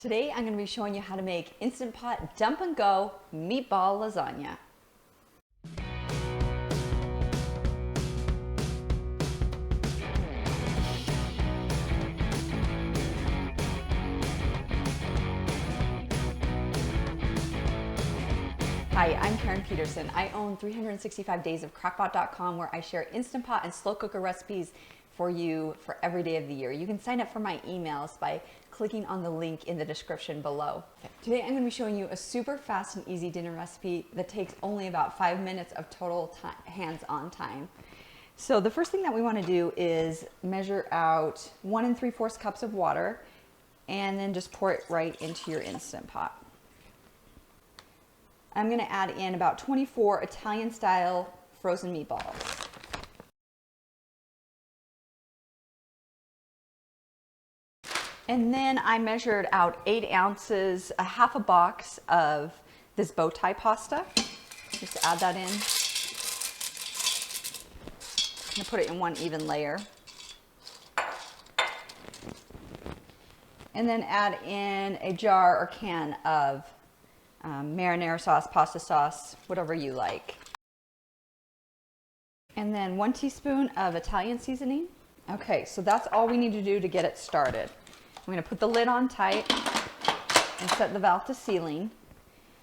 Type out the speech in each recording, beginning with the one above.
Today I'm going to be showing you how to make Instant Pot dump and go meatball lasagna. Hi, I'm Karen Peterson. I own 365 Days of Crockpot.com, where I share Instant Pot and slow cooker recipes for you for every day of the year. You can sign up for my emails by clicking on the link in the description below. Today I'm going to be showing you a super fast and easy dinner recipe that takes only about 5 minutes of total hands-on time. So the first thing that we want to do is measure out 1 3/4 cups of water and then just pour it right into your Instant Pot. I'm going to add in about 24 Italian-style frozen meatballs. And then I measured out 8 ounces, a half a box of this bow tie pasta. Just add that in. I'm going to put it in one even layer. And then add in a jar or can of marinara sauce, pasta sauce, whatever you like. And then 1 teaspoon of Italian seasoning. Okay, so that's all we need to do to get it started. I'm going to put the lid on tight and set the valve to sealing.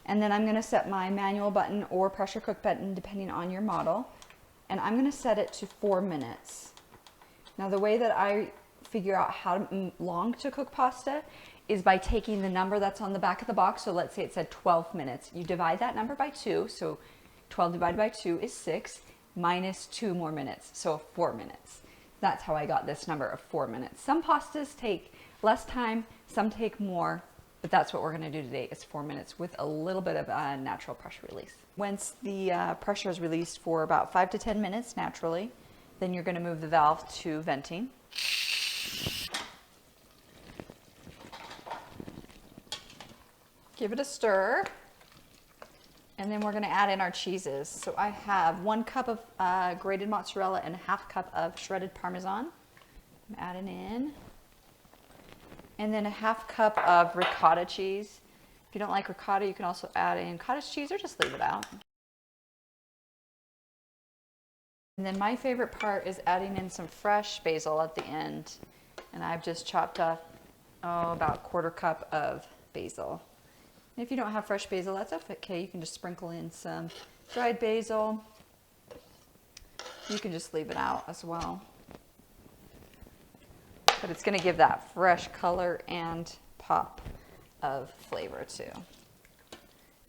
And then I'm going to set my manual button or pressure cook button depending on your model. And I'm going to set it to 4 minutes. Now the way that I figure out how long to cook pasta is by taking the number that's on the back of the box. So let's say it said 12 minutes. You divide that number by 2. So 12 divided by 2 is 6 minus 2 more minutes. So 4 minutes. That's how I got this number of 4 minutes. Some pastas take less time, some take more, but that's what we're going to do today is 4 minutes with a little bit of a natural pressure release. Once the pressure is released for about 5 to 10 minutes naturally, then you're going to move the valve to venting. Give it a stir, and then we're going to add in our cheeses. So I have 1 cup of grated mozzarella and a half cup of shredded Parmesan. I'm adding in. And then a half cup of ricotta cheese. If you don't like ricotta, you can also add in cottage cheese or just leave it out. And then my favorite part is adding in some fresh basil at the end. And I've just chopped up about 1/4 cup of basil. And if you don't have fresh basil, that's okay. You can just sprinkle in some dried basil. You can just leave it out as well. But it's going to give that fresh color and pop of flavor too.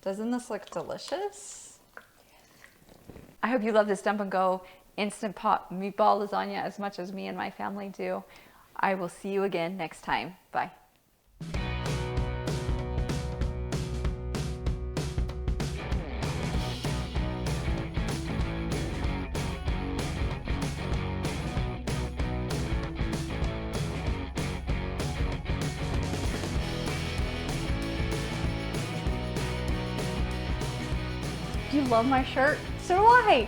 Doesn't this look delicious? I hope you love this dump and go Instant Pot meatball lasagna as much as me and my family do. I will see you again next time. Bye. Do you love my shirt? So do I.